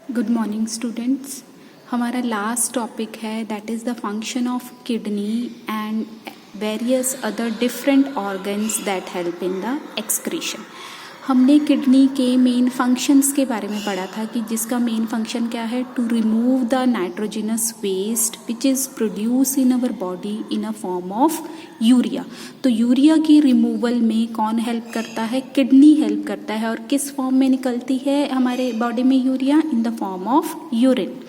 Good morning students. हमारा last topic है that is the function of kidney and various other different organs that help in the excretion. हमने kidney के main functions के बारे में पढ़ा था कि जिसका मेन फंक्शन क्या है, to remove the nitrogenous waste which is produce in our body in a form of urea. तो यूरिया की रिमूवल में कौन हेल्प करता है? किडनी हेल्प करता है। और किस फॉर्म में निकलती है हमारे बॉडी में urea? In the form of urine.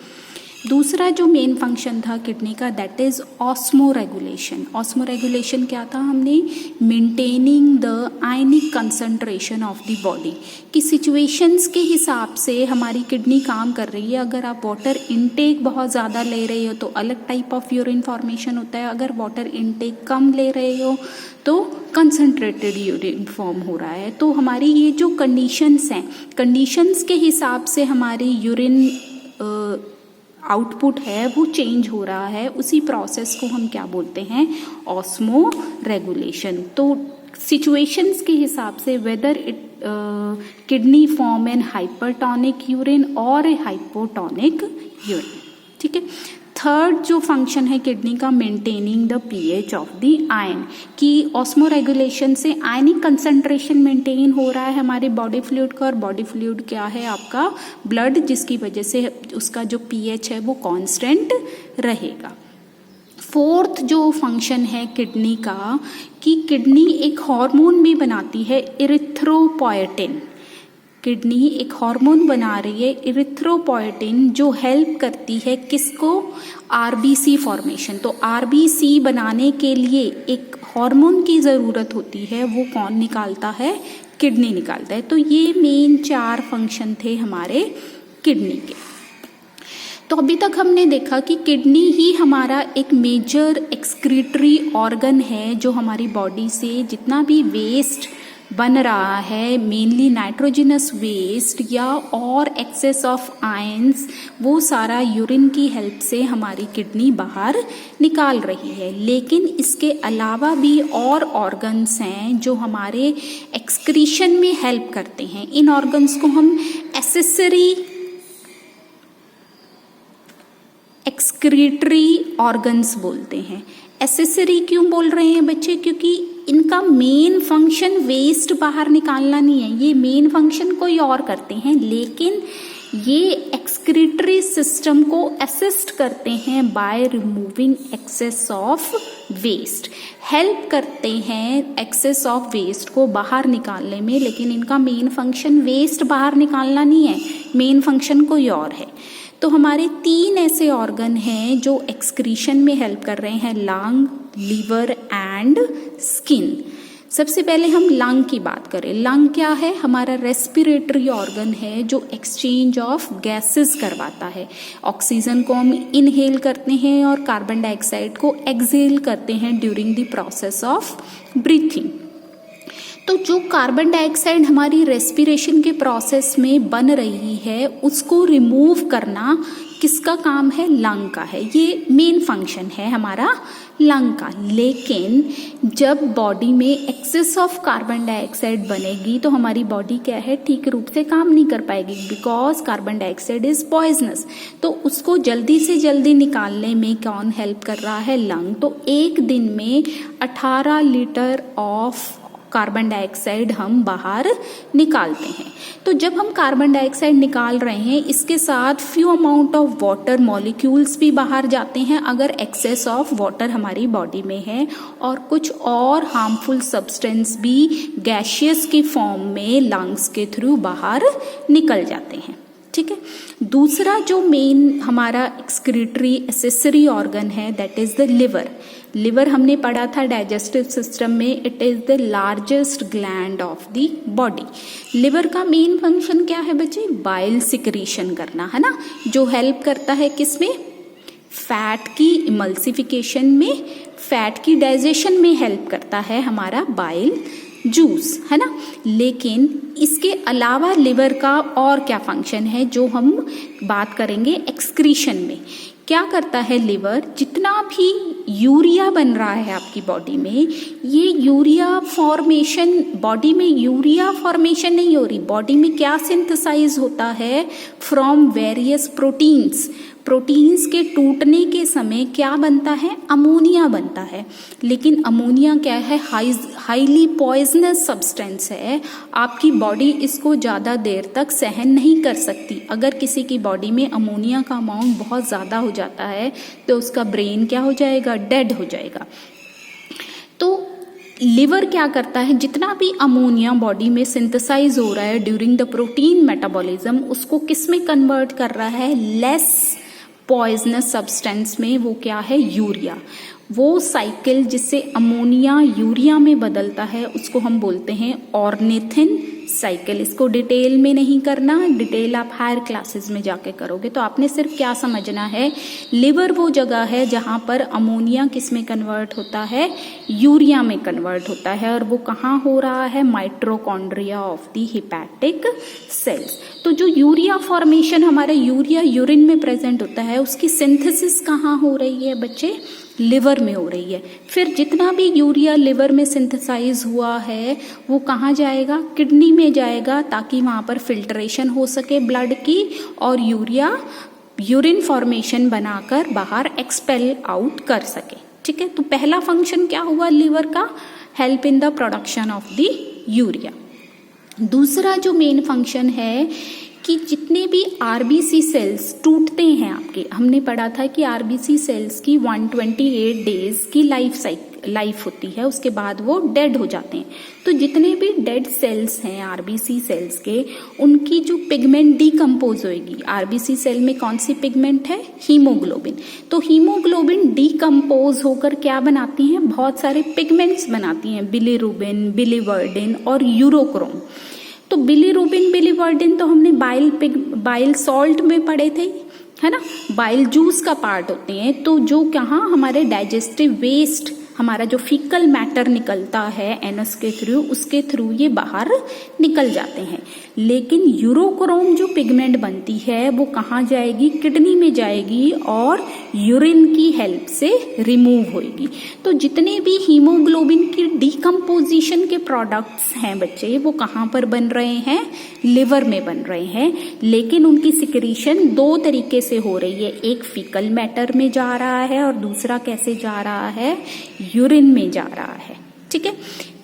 दूसरा जो मेन फंक्शन था किडनी का that is osmo regulation. Osmo regulation क्या था? हमने maintaining the ionic concentration of the body की सिचुएशंस के हिसाब से हमारी किडनी काम कर रही है। अगर आप वाटर इनटेक बहुत ज़्यादा ले रहे हो तो अलग टाइप ऑफ यूरिन फॉर्मेशन होता है, अगर वाटर इनटेक कम ले रहे हो तो कंसंट्रेटेड यूरिन फॉर्म हो रहा है। तो हमारी ये जो कंडीशंस हैं, कंडीशंस के हिसाब से हमारी यूरिन आउटपुट है वो चेंज हो रहा है। उसी प्रोसेस को हम क्या बोलते हैं? Osmo regulation. तो सिचुएशंस के हिसाब से whether it kidney form an hypertonic urine और ए हाइपोटोनिक यूरिन। ठीक है। थर्ड जो फंक्शन है किडनी का, maintaining the pH of the ion, कि ऑस्मो रेगुलेशन से आयनिक कंसंट्रेशन मेंटेन हो रहा है हमारे बॉडी फ्लूइड का। और बॉडी फ्लूइड क्या है? आपका ब्लड, जिसकी वजह से उसका जो पीएच है वो कांस्टेंट रहेगा। फोर्थ जो फंक्शन है किडनी का, कि किडनी एक हार्मोन भी बनाती है, इरिथ्रोपोएटिन। किडनी एक हार्मोन बना रही है इरिथ्रोपोएटिन, जो हेल्प करती है किसको? RBC formation. तो आरबीसी बनाने के लिए एक हार्मोन की ज़रूरत होती है, वो कौन निकालता है? किडनी निकालता है। तो ये मेन 4 फंक्शन थे हमारे किडनी के। तो अभी तक हमने देखा कि किडनी ही हमारा एक मेजर एक्सक्रीटरी ऑर्गन है, जो हमारी बॉडी से जितना भी वेस्ट बन रहा है, मेनली नाइट्रोजनस वेस्ट या और एक्सेस ऑफ आयंस, वो सारा यूरिन की हेल्प से हमारी किडनी बाहर निकाल रही है। लेकिन इसके अलावा भी और ऑर्गन्स हैं जो हमारे एक्सक्रीशन में हेल्प करते हैं। इन ऑर्गन्स को हम एक्सक्रीटरी ऑर्गन्स बोलते हैं। एसेसरी क्यों बोल रहे हैं बच्चे? क्योंकि इनका मेन फंक्शन वेस्ट बाहर निकालना नहीं है, ये मेन फंक्शन कोई और करते हैं, लेकिन ये एक्सक्रीटरी सिस्टम को असिस्ट करते हैं by removing excess of waste, help करते हैं एक्सेस ऑफ वेस्ट को बाहर निकालने में। लेकिन इनका मेन फंक्शन वेस्ट बाहर निकालना नहीं है, मेन फंक्शन कोई और है। तो हमारे 3 ऐसे ऑर्गन हैं जो एक्सक्रीशन में हेल्प कर रहे हैं, लंग, लीवर एंड स्किन। सबसे पहले हम लंग की बात करें। लंग क्या है? हमारा रेस्पिरेटरी ऑर्गन है जो एक्सचेंज ऑफ गैसेस करवाता है। ऑक्सीजन को हम इनहेल करते हैं और कार्बन डाइऑक्साइड को एक्सहेल करते हैं during the process of breathing. तो जो कार्बन डाइऑक्साइड हमारी रेस्पिरेशन के प्रोसेस में बन रही है, उसको रिमूव करना किसका काम है? लंग का है। ये मेन फंक्शन है हमारा लंग का। लेकिन जब बॉडी में एक्सेस ऑफ कार्बन डाइऑक्साइड बनेगी तो हमारी बॉडी क्या है? ठीक रूप से काम नहीं कर पाएगी, because carbon dioxide is poisonous. तो उसको जल्दी से जल्दी निकालने में कौन हेल्प कर रहा है? लंग। तो एक दिन में 18 लीटर ऑफ कार्बन डाइऑक्साइड हम बाहर निकालते हैं। तो जब हम कार्बन डाइऑक्साइड निकाल रहे हैं, इसके साथ few amount of water molecules भी बाहर जाते हैं अगर एक्सेस ऑफ वाटर हमारी बॉडी में है, और कुछ और हार्मफुल सब्सटेंस भी गैशियस की फॉर्म में लंग्स के थ्रू बाहर निकल जाते हैं। ठीक है। दूसरा जो मेन हमारा एक्सक्रीटरी एसेसरी ऑर्गन है that is the liver. Liver हमने पढ़ा था डाइजेस्टिव सिस्टम में, it is the largest gland of the body. Liver का मेन फंक्शन क्या है बच्चे? बाइल सिक्रीशन करना, है ना, जो हेल्प करता है किसमें? फैट की इमल्सिफिकेशन में, फैट की डाइजेशन में हेल्प करता है हमारा बाइल जूस, है ना। लेकिन इसके अलावा लिवर का और क्या फंक्शन है जो हम बात करेंगे एक्सक्रीशन में, क्या करता है लिवर, जितना भी यूरिया बन रहा है आपकी बॉडी में, ये यूरिया फॉर्मेशन, बॉडी में यूरिया फॉर्मेशन नहीं हो रही, बॉडी में क्या सिंथेसाइज होता है, फ्रॉम वेरियस प्रोटीन्स, प्रोटीन्स के टूटने के समय क्या बनता है, अमोनिया बनता है। लेकिन अमोनिया क्या है, हाईली पॉइजनस सब्सटेंस है, आपकी बॉडी इसको ज़्यादा देर तक सहन नहीं कर सकती। अगर किसी की बॉडी में अमोनिया का अमाउंट बहुत ज़्यादा हो जाता है तो उसका ब्रेन क्या हो जाएगा, डेड हो जाएगा। तो लिवर क्या करता है, जितना भी अमोनिया बॉडी में सिंथेसाइज हो रहा है ड्यूरिंग द प्रोटीन मेटाबॉलिज्म, उसको किस में कन्वर्ट कर रहा है, लेस पॉइजनस सब्सटेंस में, वो क्या है, यूरिया। वो साइकिल जिससे अमोनिया यूरिया में बदलता है उसको हम बोलते हैं ऑर्निथिन साइकिल। इसको डिटेल में नहीं करना, डिटेल आप हायर क्लासेस में जाके करोगे। तो आपने सिर्फ क्या समझना है, लिवर वो जगह है जहाँ पर अमोनिया किस में कन्वर्ट होता है, यूरिया में कन्वर्ट होता है, और वो कहाँ हो रहा है, mitochondria of the hepatic sales. तो जो यूरिया फॉर्मेशन हमारा यूरिया यूरिन में प्रेजेंट होता है, उसकी सिंथेसिस कहाँ हो रही है बच्चे, लिवर में हो रही है। फिर जितना भी यूरिया लिवर में सिंथेसाइज हुआ है वो कहाँ जाएगा, किडनी में जाएगा, ताकि वहाँ पर फिल्ट्रेशन हो सके ब्लड की, और यूरिया यूरिन फॉर्मेशन बनाकर बाहर एक्सपेल आउट कर सके। ठीक है, तो पहला फंक्शन क्या हुआ लिवर का, help in the production of the urea. दूसरा जो मेन फंक्शन है कि जितने भी आरबीसी सेल्स टूटते हैं आपके, हमने पढ़ा था कि आरबीसी सेल्स की 128 डेज की लाइफ होती है, उसके बाद वो डेड हो जाते हैं। तो जितने भी डेड सेल्स हैं आरबीसी सेल्स के, उनकी जो पिगमेंट डीकम्पोज होएगी, आरबीसी सेल में कौन सी पिगमेंट है, हीमोग्लोबिन। तो हीमोग्लोबिन डीकम्पोज होकर क्या बनाती हैं, बहुत सारे पिगमेंट्स बनाती हैं, बिलीरुबिन, बिलीवर्डिन और यूरोक्रोम। तो बिलीरुबिन, बिलीवर्डिन तो हमने बाइल सॉल्ट में पढ़े थे, है ना, बाइल जूस का पार्ट होते हैं। तो जो कहाँ हमारे डाइजेस्टिव वेस्ट, हमारा जो फीकल मैटर निकलता है एनस के थ्रू, उसके थ्रू ये बाहर निकल जाते हैं। लेकिन यूरोक्रोम जो पिगमेंट बनती है वो कहाँ जाएगी, किडनी में जाएगी और यूरिन की हेल्प से रिमूव होएगी। तो जितने भी हीमोग्लोबिन की डीकम्पोजिशन के प्रोडक्ट्स हैं बच्चे, वो कहाँ पर बन रहे हैं, लिवर में बन रहे हैं। लेकिन उनकी सिक्रीशन दो तरीके से हो रही है, एक फीकल मैटर में जा रहा है और दूसरा कैसे जा रहा है, यूरिन में जा रहा है। ठीक है,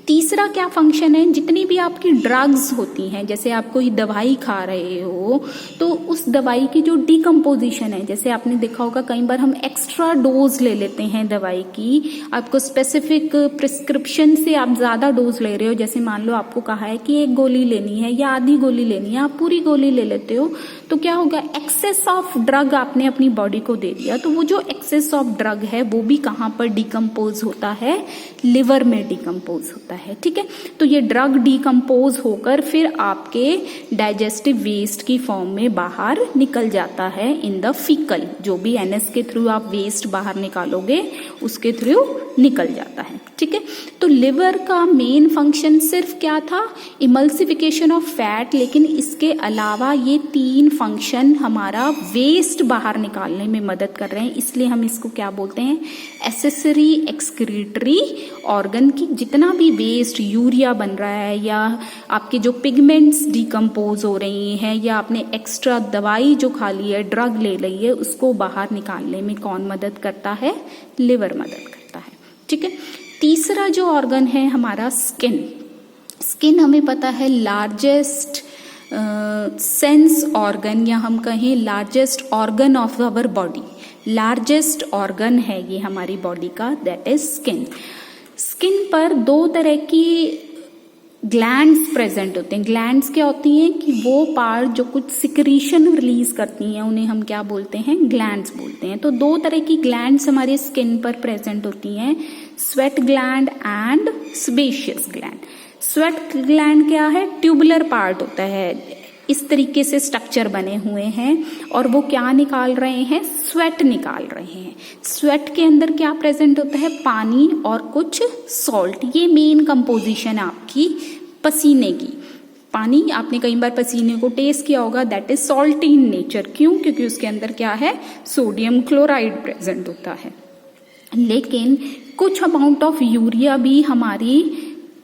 तीसरा क्या फंक्शन है, जितनी भी आपकी ड्रग्स होती हैं, जैसे आप कोई दवाई खा रहे हो तो उस दवाई की जो डीकम्पोजिशन है, जैसे आपने देखा होगा कई बार हम एक्स्ट्रा डोज ले लेते हैं दवाई की, आपको स्पेसिफिक प्रिस्क्रिप्शन से आप ज़्यादा डोज ले रहे हो, जैसे मान लो आपको कहा है कि एक गोली लेनी है या आधी गोली लेनी है, आप पूरी गोली ले लेते हो, तो क्या होगा, एक्सेस ऑफ ड्रग आपने अपनी बॉडी को दे दिया। तो वो जो एक्सेस ऑफ ड्रग है वो भी कहाँ पर डीकम्पोज होता है, लिवर में डीकम्पोज होता है। ठीक है, तो ये ड्रग डीकम्पोज होकर फिर आपके डाइजेस्टिव वेस्ट की फॉर्म में बाहर निकल जाता है इन द फीकल, जो भी एनएस के थ्रू आप वेस्ट बाहर निकालोगे उसके थ्रू निकल जाता है। ठीक है, तो लिवर का मेन फंक्शन सिर्फ क्या था, इमल्सिफिकेशन ऑफ फैट, लेकिन इसके अलावा ये तीन फंक्शन हमारा वेस्ट बाहर निकालने में मदद कर रहे हैं। इसलिए हम इसको क्या बोलते हैं, एसेसरी एक्सक्रीटरी ऑर्गन की। जितना भी वेस्ट यूरिया बन रहा है या आपके जो पिगमेंट्स डीकम्पोज हो रही हैं या आपने एक्स्ट्रा दवाई जो खा ली है, ड्रग ले ली है, उसको बाहर निकालने में कौन मदद करता है, लिवर मदद करता है। ठीक है, तीसरा जो ऑर्गन है हमारा स्किन। स्किन हमें पता है लार्जेस्ट सेंस ऑर्गन, या हम कहें largest organ of our body, largest organ है ये हमारी बॉडी का, दैट इज स्किन। स्किन पर दो तरह की ग्लैंड्स प्रेजेंट होते हैं। ग्लैंड्स क्या होती हैं कि वो पार्ट जो कुछ सिक्रीशन रिलीज करती हैं, उन्हें हम क्या बोलते हैं, ग्लैंड्स बोलते हैं। तो दो तरह की ग्लैंड्स हमारे स्किन पर प्रेजेंट होती हैं, sweat gland and sebaceous gland. Sweat gland क्या है, ट्यूबुलर पार्ट होता है, इस तरीके से स्ट्रक्चर बने हुए हैं, और वो क्या निकाल रहे हैं, स्वेट निकाल रहे हैं। स्वेट के अंदर क्या प्रेजेंट होता है, पानी और कुछ सॉल्ट। ये मेन कंपोजिशन आपकी पसीने की। पानी आपने कई बार पसीने को टेस्ट किया होगा, that is salty in nature. क्यों? क्योंकि उसके अंदर क्या है, सोडियम क्लोराइड प्रेजेंट होता है। लेकिन कुछ अमाउंट ऑफ यूरिया भी हमारी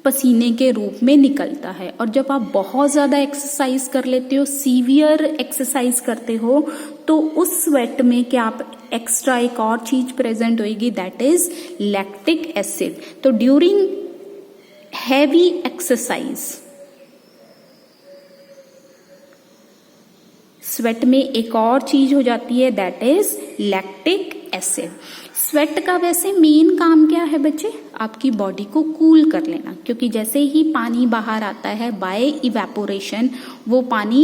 पसीने के रूप में निकलता है। और जब आप बहुत ज़्यादा एक्सरसाइज कर लेते हो, सीवियर एक्सरसाइज करते हो, तो उस स्वेट में क्या आप एक्स्ट्रा एक और चीज प्रेजेंट होगी, दैट इज लैक्टिक एसिड। तो ड्यूरिंग हैवी एक्सरसाइज स्वेट में एक और चीज हो जाती है, that is lactic acid. Sweat का वैसे मेन काम क्या है बच्चे? आपकी बॉडी को कूल कर लेना, क्योंकि जैसे ही पानी बाहर आता है बाय इवेपोरेशन, वो पानी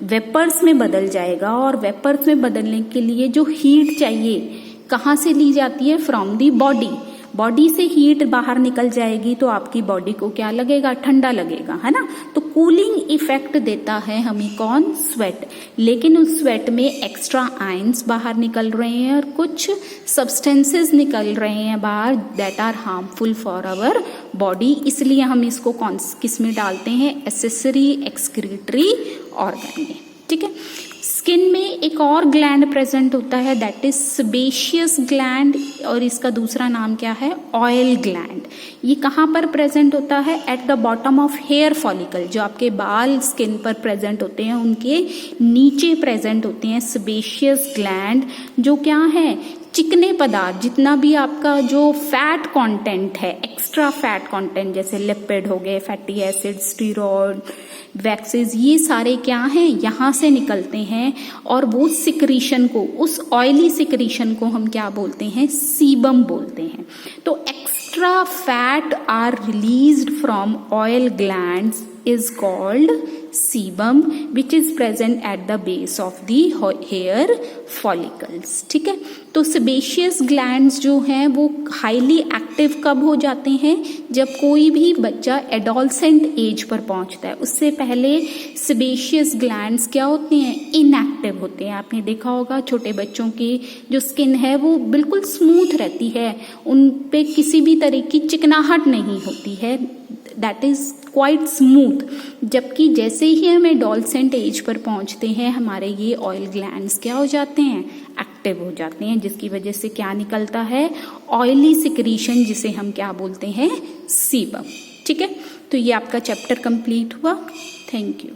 वेपर्स में बदल जाएगा। और वेपर्स में बदलने के लिए जो हीट चाहिए कहाँ से ली जाती है? From the body. बॉडी से हीट बाहर निकल जाएगी तो आपकी बॉडी को क्या लगेगा? ठंडा लगेगा, है ना। तो कूलिंग इफेक्ट देता है हमें कौन? स्वेट। लेकिन उस स्वेट में एक्स्ट्रा आयंस बाहर निकल रहे हैं और कुछ सब्सटेंसेस निकल रहे हैं बाहर that are harmful for our body. इसलिए हम इसको किस में डालते हैं? एसेसरी एक्सक्रीटरी ऑर्गन में। ठीक है। स्किन में एक और ग्लैंड प्रेजेंट होता है, दैट इज सेबेशियस ग्लैंड, और इसका दूसरा नाम क्या है? Oil gland. ये कहाँ पर प्रेजेंट होता है? At the bottom of hair follicle. जो आपके बाल स्किन पर प्रेजेंट होते हैं उनके नीचे प्रेजेंट होते हैं सेबेशियस ग्लैंड, जो क्या है? चिकने पदार्थ, जितना भी आपका जो फैट कंटेंट है, एक्स्ट्रा फैट कंटेंट, जैसे लिपिड हो गए, फैटी एसिड, स्टीरॉयड, वैक्सेस, ये सारे क्या हैं? यहाँ से निकलते हैं। और वो सिक्रीशन को, उस ऑयली सिक्रीशन को हम क्या बोलते हैं? सीबम बोलते हैं। तो extra fat are released from oil glands is called sebum, which is present at the base of the hair follicles। ठीक है। तो सेबेशियस ग्लैंड्स जो हैं वो हाईली एक्टिव कब हो जाते हैं? जब कोई भी बच्चा एडोलसेंट एज पर पहुंचता है। उससे पहले सेबेशियस ग्लैंड्स क्या होते हैं? इनएक्टिव होते हैं। आपने देखा होगा छोटे बच्चों की जो स्किन है वो बिल्कुल स्मूथ रहती है, उन पे किसी भी तरह की चिकनाहट नहीं होती है, दैट इज क्वाइट स्मूथ। जबकि जैसे ही हम एडोलसेंट एज पर पहुंचते हैं हमारे ये ऑयल ग्लैंड्स क्या हो जाते हैं? एक्टिव हो जाते हैं, जिसकी वजह से क्या निकलता है? ऑयली सिक्रीशन, जिसे हम क्या बोलते हैं? सीबम। ठीक है। तो ये आपका चैप्टर कंप्लीट हुआ। Thank you.